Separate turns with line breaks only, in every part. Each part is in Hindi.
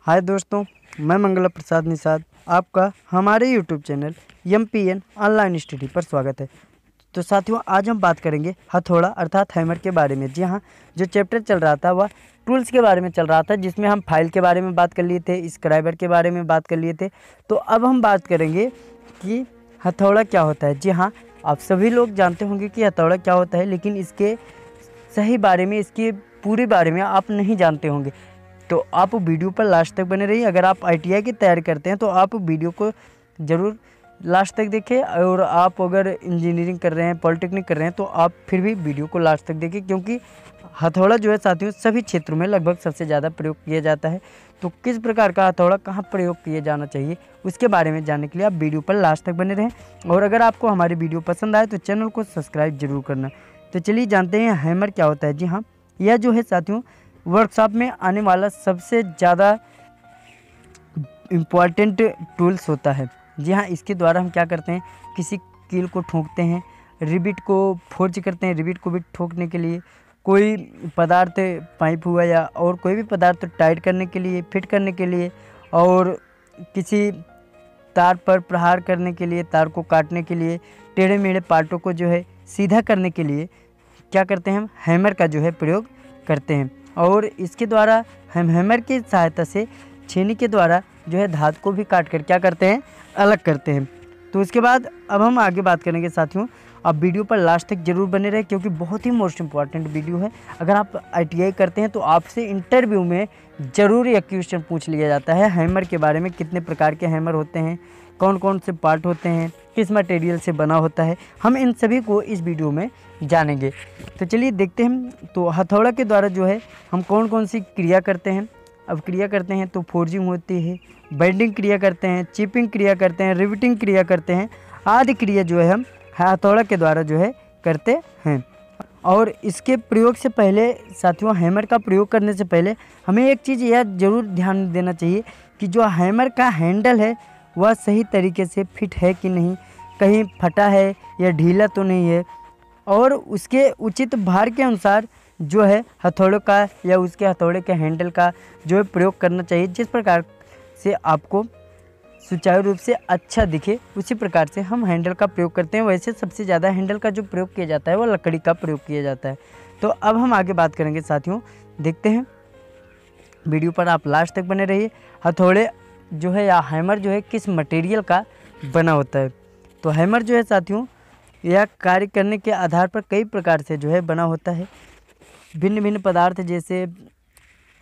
हाय दोस्तों, मैं मंगला प्रसाद निषाद आपका हमारे YouTube channel MPN online study पर स्वागत है। तो साथियों, आज हम बात करेंगे हथौड़ा अर्थात हैमर के बारे में। जी हाँ, जो चैप्टर चल रहा था वह टूल्स के बारे में चल रहा था, जिसमें हम फाइल के बारे में बात कर लिए थे, स्क्राइबर के बारे में बात कर लिए थे। तो अब हम बात करेंगे कि हथौड़ा क्या होता है। जी हाँ, आप सभी लोग जानते होंगे कि हथौड़ा क्या होता है, लेकिन इसके सही बारे में, इसके पूरे बारे में आप नहीं जानते होंगे। तो आप वीडियो पर लास्ट तक बने रहिए। अगर आप ITI की तैयारी करते हैं तो आप वीडियो को ज़रूर लास्ट तक देखें, और आप अगर इंजीनियरिंग कर रहे हैं, पॉलिटेक्निक कर रहे हैं, तो आप फिर भी वीडियो को लास्ट तक देखें, क्योंकि हथौड़ा जो है साथियों सभी क्षेत्रों में लगभग सबसे ज़्यादा प्रयोग किया जाता है। तो किस प्रकार का हथौड़ा कहाँ प्रयोग किया जाना चाहिए, उसके बारे में जानने के लिए आप वीडियो पर लास्ट तक बने रहें। और अगर आपको हमारी वीडियो पसंद आए तो चैनल को सब्सक्राइब जरूर करना। तो चलिए जानते हैं हैमर क्या होता है। जी हाँ, यह जो है साथियों वर्कशॉप में आने वाला सबसे ज़्यादा इम्पॉर्टेंट टूल्स होता है। जी हाँ, इसके द्वारा हम क्या करते हैं, किसी कील को ठोकते हैं, रिबिट को फोर्ज करते हैं। रिबिट को भी ठोकने के लिए, कोई पदार्थ पाइप हुआ या और कोई भी पदार्थ टाइट करने के लिए, फिट करने के लिए, और किसी तार पर प्रहार करने के लिए, तार को काटने के लिए, टेढ़े मेढ़े पार्टों को जो है सीधा करने के लिए क्या करते हैं, हम हैमर का जो है प्रयोग करते हैं। और इसके द्वारा हम हैमर की सहायता से छेनी के द्वारा जो है धातु को भी काट कर क्या करते हैं, अलग करते हैं। तो उसके बाद अब हम आगे बात करेंगे साथियों। आप वीडियो पर लास्ट तक जरूर बने रहे, क्योंकि बहुत ही मोस्ट इम्पॉर्टेंट वीडियो है। अगर आप ITI करते हैं तो आपसे इंटरव्यू में ज़रूर यह क्वेश्चन पूछ लिया जाता है हैमर के बारे में। कितने प्रकार के हैमर होते हैं, कौन कौन से पार्ट होते हैं, किस मटेरियल से बना होता है, हम इन सभी को इस वीडियो में जानेंगे। तो चलिए देखते हैं। तो हथौड़ा के द्वारा जो है हम कौन कौन सी क्रिया करते हैं। अब क्रिया करते हैं तो फोर्जिंग होती है, बेंडिंग क्रिया करते हैं, चिपिंग क्रिया करते हैं, रिविटिंग क्रिया करते हैं, आदि क्रिया जो है हम हथौड़ा के द्वारा जो है करते हैं। और इसके प्रयोग से पहले साथियों, हैमर का प्रयोग करने से पहले हमें एक चीज़ यह ज़रूर ध्यान देना चाहिए कि जो हैमर का हैंडल है वह सही तरीके से फिट है कि नहीं, कहीं फटा है या ढीला तो नहीं है, और उसके उचित भार के अनुसार जो है हथौड़े का या उसके हथौड़े के हैंडल का जो है प्रयोग करना चाहिए। जिस प्रकार से आपको सुचारू रूप से अच्छा दिखे, उसी प्रकार से हम हैंडल का प्रयोग करते हैं। वैसे सबसे ज़्यादा हैंडल का जो प्रयोग किया जाता है वो लकड़ी का प्रयोग किया जाता है। तो अब हम आगे बात करेंगे साथियों, देखते हैं। वीडियो पर आप लास्ट तक बने रहिए। हथौड़े जो है या हैमर जो है किस मटेरियल का बना होता है। तो हैमर जो है साथियों यह कार्य करने के आधार पर कई प्रकार से जो है बना होता है। भिन्न भिन्न पदार्थ, जैसे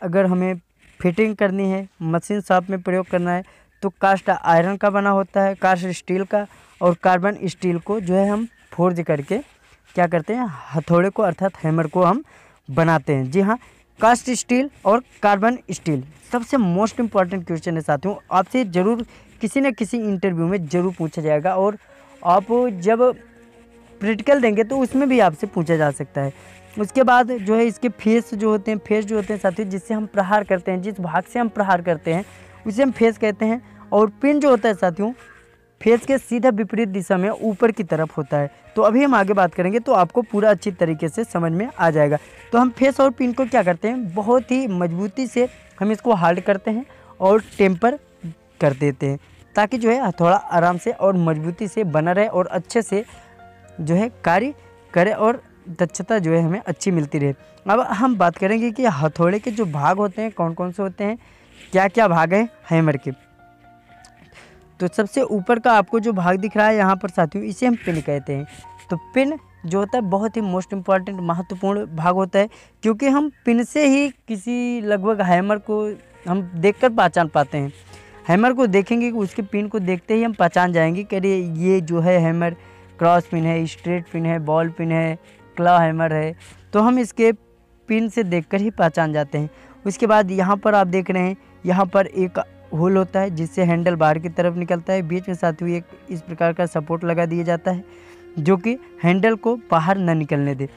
अगर हमें फिटिंग करनी है, मशीन शॉप में प्रयोग करना है, तो कास्ट आयरन का बना होता है, कास्ट स्टील का और कार्बन स्टील को जो है हम फोर्ज करके क्या करते हैं, हथौड़े को अर्थात हैमर को हम बनाते हैं। जी हाँ, कास्ट स्टील और कार्बन स्टील सबसे मोस्ट इम्पॉर्टेंट क्वेश्चन है साथियों। आपसे ज़रूर किसी न किसी इंटरव्यू में ज़रूर पूछा जाएगा, और आप जब प्रैक्टिकल देंगे तो उसमें भी आपसे पूछा जा सकता है। उसके बाद जो है इसके फेस जो होते हैं साथियों, जिससे हम प्रहार करते हैं, जिस भाग से हम प्रहार करते हैं उसे हम फेस कहते हैं। और पिन जो होता है साथियों फेस के सीधा विपरीत दिशा में ऊपर की तरफ होता है। तो अभी हम आगे बात करेंगे तो आपको पूरा अच्छी तरीके से समझ में आ जाएगा। तो हम फेस और पिन को क्या करते हैं, बहुत ही मजबूती से हम इसको हार्ड करते हैं और टेम्पर कर देते हैं, ताकि जो है हथौड़ा आराम से और मजबूती से बना रहे और अच्छे से जो है कार्य करे और दक्षता जो है हमें अच्छी मिलती रहे। अब हम बात करेंगे कि हथौड़े के जो भाग होते हैं कौन कौन से होते हैं, क्या क्या भाग हैं हैमर के। तो सबसे ऊपर का आपको जो भाग दिख रहा है यहाँ पर साथियों, इसे हम पिन कहते हैं। तो पिन जो होता है बहुत ही मोस्ट इम्पॉर्टेंट महत्वपूर्ण भाग होता है, क्योंकि हम पिन से ही किसी लगभग हैमर को हम देखकर पहचान पाते हैं। हैमर को देखेंगे, उसके पिन को देखते ही हम पहचान जाएंगे कि अरे ये जो है हैमर क्रॉस पिन है, स्ट्रेट पिन है, बॉल पिन है, क्लॉ हैमर है। तो हम इसके पिन से देखकर ही पहचान जाते हैं। उसके बाद यहाँ पर आप देख रहे हैं, यहाँ पर एक होल होता है जिससे हैंडल बाहर की तरफ निकलता है। बीच में साथियों एक इस प्रकार का सपोर्ट लगा दिया जाता है जो कि हैंडल को बाहर न निकलने दे,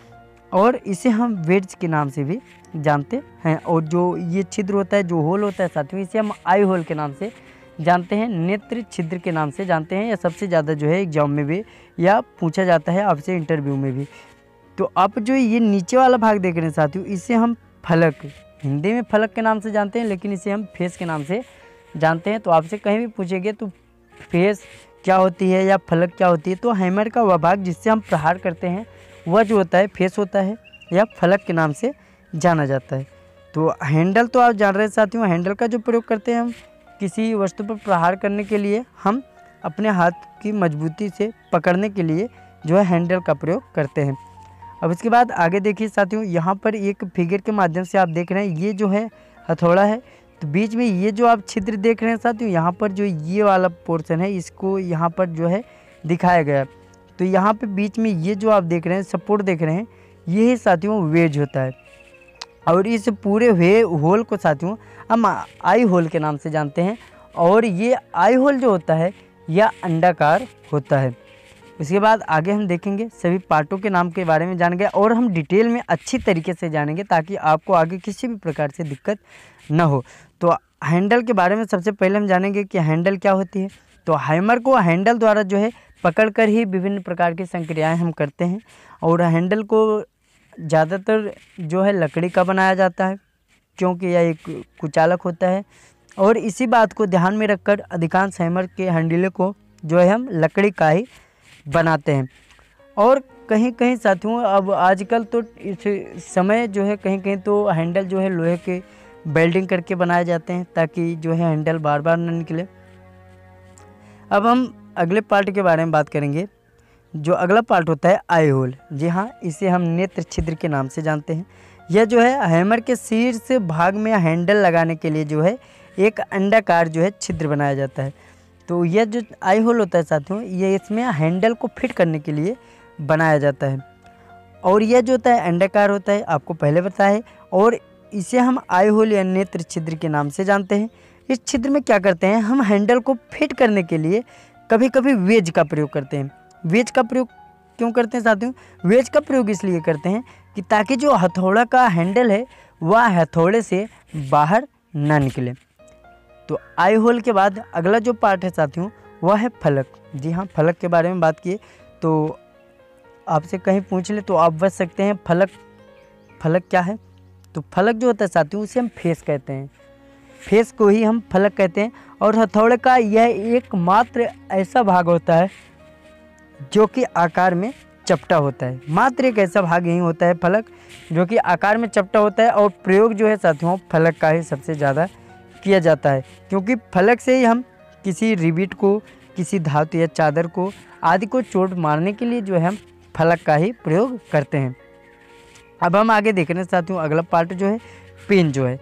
और इसे हम वेड्स के नाम से भी जानते हैं। और जो ये छिद्र होता है, जो होल होता है साथियों, इसे हम आई होल के नाम से जानते हैं, नेत्र छिद्र के नाम से जानते हैं। या सबसे ज़्यादा जो है एग्जाम में भी या पूछा जाता है आपसे इंटरव्यू में भी। तो आप जो ये नीचे वाला भाग देख रहे हैं साथियों, इसे हम फलक हिंदी में फलक के नाम से जानते हैं, लेकिन इसे हम फेस के नाम से जानते हैं। तो आपसे कहीं भी पूछेंगे तो फेस क्या होती है या फलक क्या होती है, तो हैमर का वह भाग जिससे हम प्रहार करते हैं वह जो होता है फेस होता है या फलक के नाम से जाना जाता है। तो हैंडल तो आप जान रहे हैं साथियों, हैंडल का जो प्रयोग करते हैं हम किसी वस्तु पर प्रहार करने के लिए, हम अपने हाथ की मजबूती से पकड़ने के लिए जो है हैंडल का प्रयोग करते हैं। अब इसके बाद आगे देखिए साथियों, यहाँ पर एक फिगर के माध्यम से आप देख रहे हैं, ये जो है हथौड़ा है। तो बीच में ये जो आप छिद्र देख रहे हैं साथियों, यहाँ पर जो ये वाला पोर्शन है इसको यहाँ पर जो है दिखाया गया है। तो यहाँ पे बीच में ये जो आप देख रहे हैं सपोर्ट देख रहे हैं, ये साथियों वेज होता है। और इस पूरे होल को साथियों हम आई होल के नाम से जानते हैं। और ये आई होल जो होता है यह अंडाकार होता है। उसके बाद आगे हम देखेंगे सभी पार्टों के नाम के बारे में जानेंगे और हम डिटेल में अच्छी तरीके से जानेंगे ताकि आपको आगे किसी भी प्रकार से दिक्कत न हो। तो हैंडल के बारे में सबसे पहले हम जानेंगे कि हैंडल क्या होती है। तो हैमर को हैंडल द्वारा जो है पकड़कर ही विभिन्न प्रकार की संक्रियाएं हम करते हैं। और हैंडल को ज़्यादातर जो है लकड़ी का बनाया जाता है, क्योंकि यह एक कुचालक होता है। और इसी बात को ध्यान में रखकर अधिकांश हैमर के हैंडल को जो है हम लकड़ी का ही बनाते हैं। और कहीं कहीं साथियों अब आजकल तो इस समय जो है कहीं कहीं तो हैंडल जो है लोहे के वेल्डिंग करके बनाए जाते हैं ताकि जो है हैंडल बार बार न निकले। अब हम अगले पार्ट के बारे में बात करेंगे। जो अगला पार्ट होता है आई होल, जी हाँ, इसे हम नेत्र छिद्र के नाम से जानते हैं। यह जो है हैमर के शीर्ष भाग में हैंडल लगाने के लिए जो है एक अंडाकार जो है छिद्र बनाया जाता है। तो यह जो आई होल होता है साथियों, ये इसमें हैंडल को फिट करने के लिए बनाया जाता है। और यह जो होता है अंडाकार होता है, आपको पहले बताया है। और इसे हम आई होल या नेत्र छिद्र के नाम से जानते हैं। इस छिद्र में क्या करते हैं, हम हैंडल को फिट करने के लिए कभी कभी वेज का प्रयोग करते हैं। वेज का प्रयोग क्यों करते हैं साथियों, वेज का प्रयोग इसलिए करते हैं कि ताकि जो हथौड़ा का हैंडल है वह हथौड़े से बाहर ना निकले। तो आई होल के बाद अगला जो पार्ट है साथियों वह है फलक। जी हाँ, फलक के बारे में बात किए तो आपसे कहीं पूछ ले तो आप बच सकते हैं फलक क्या है। तो फलक जो होता है साथियों उसे हम फेस कहते हैं, फेस को ही हम फलक कहते हैं। और हथौड़े का यह एकमात्र ऐसा भाग होता है जो कि आकार में चपटा होता है। मात्र एक ऐसा भाग यही होता है फलक जो कि आकार में चपटा होता है। और प्रयोग जो है साथियों फलक का ही सबसे ज़्यादा किया जाता है, क्योंकि फलक से ही हम किसी रिबिट को, किसी धातु या चादर को आदि को चोट मारने के लिए जो है हम फलक का ही प्रयोग करते हैं। अब हम आगे देख रहे हैं साथियों अगला पार्ट जो है पिन जो है।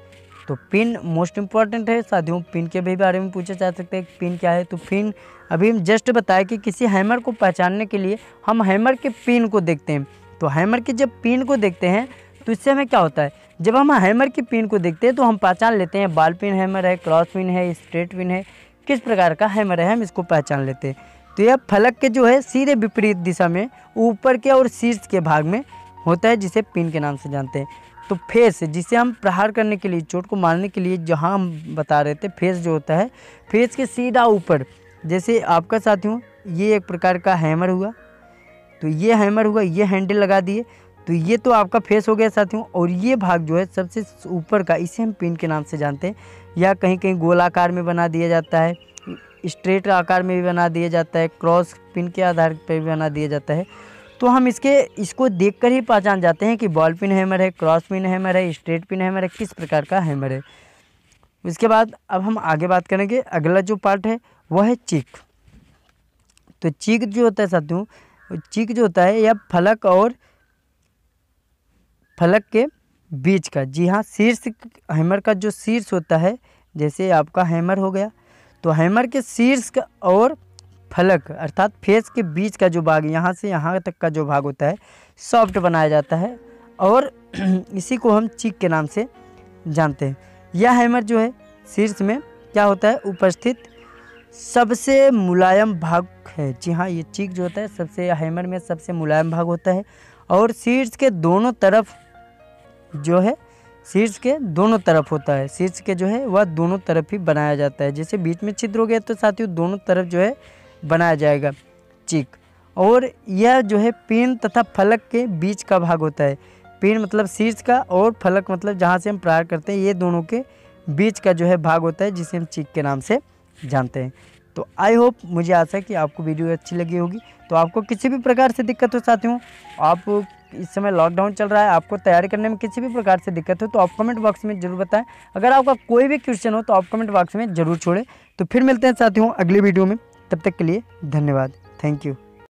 तो पिन मोस्ट इम्पॉर्टेंट है साथियों। पिन के भी बारे में पूछा जा सकता है पिन क्या है। तो पिन अभी हम जस्ट बताया कि किसी हैमर को पहचानने के लिए हम हैमर के पिन को देखते हैं। तो हैमर के जब पिन को देखते हैं तो इससे हमें क्या होता है, जब हम हैमर की पिन को देखते हैं तो हम पहचान लेते हैं बॉल पिन हैमर है, क्रॉस पिन है, स्ट्रेट पिन है, किस प्रकार का हैमर है हम इसको पहचान लेते हैं। तो यह फलक के जो है सीधे विपरीत दिशा में ऊपर के और शीर्ष के भाग में होता है, जिसे पिन के नाम से जानते हैं। तो फेस जिसे हम प्रहार करने के लिए, चोट को मारने के लिए जहाँ हम बता रहे थे, फेस जो होता है फेस के सीधा ऊपर, जैसे आपका साथियों ये एक प्रकार का हैमर हुआ, तो ये हैमर हुआ, ये हैंडल लगा दिए, तो ये तो आपका फेस हो गया साथियों। और ये भाग जो है सबसे ऊपर का, इसे हम पिन के नाम से जानते हैं। या कहीं कहीं गोल आकार में बना दिया जाता है, स्ट्रेट आकार में भी बना दिया जाता है, क्रॉस पिन के आधार पर भी बना दिया जाता है। तो हम इसको देखकर ही पहचान जाते हैं कि बॉल पिन हैमर है, क्रॉस पिन हैमर है, स्ट्रेट पिन हैमर है, किस प्रकार का हैमर है। उसके बाद अब हम आगे बात करेंगे। अगला जो पार्ट है वह है चीक। तो चीक जो होता है साथियों, चीक जो होता है यह फलक और फलक के बीच का, जी हाँ, शीर्ष हैमर का जो शीर्ष होता है, जैसे आपका हैमर हो गया, तो हैमर के शीर्ष का और फलक अर्थात फेस के बीच का जो भाग, यहाँ से यहाँ तक का जो भाग होता है सॉफ्ट बनाया जाता है और इसी को हम चीक के नाम से जानते हैं। यह हैमर जो है शीर्ष में क्या होता है उपस्थित सबसे मुलायम भाग है। जी हाँ, ये चीक जो होता है सबसे हैमर में सबसे मुलायम भाग होता है। और शीर्ष के दोनों तरफ जो है, शीर्ष के दोनों तरफ होता है, शीर्ष के जो है वह दोनों तरफ ही बनाया जाता है। जैसे बीच में छिद्र हो गया तो साथियों दोनों तरफ जो है बनाया जाएगा चीक। और यह जो है पिन तथा फलक के बीच का भाग होता है। पिंड मतलब शीर्ष का, और फलक मतलब जहाँ से हम प्रहार करते हैं, ये दोनों के बीच का जो है भाग होता है जिसे हम चीक के नाम से जानते हैं। तो आई होप, मुझे आशा है कि आपको वीडियो अच्छी लगी होगी। तो आपको किसी भी प्रकार से दिक्कत हो साथियों, आप इस समय लॉकडाउन चल रहा है, आपको तैयारी करने में किसी भी प्रकार से दिक्कत हो तो आप कमेंट बॉक्स में ज़रूर बताएं। अगर आपका कोई भी क्वेश्चन हो तो आप कमेंट बॉक्स में ज़रूर छोड़ें। तो फिर मिलते हैं साथियों अगली वीडियो में, तब तक के लिए धन्यवाद। Thank you.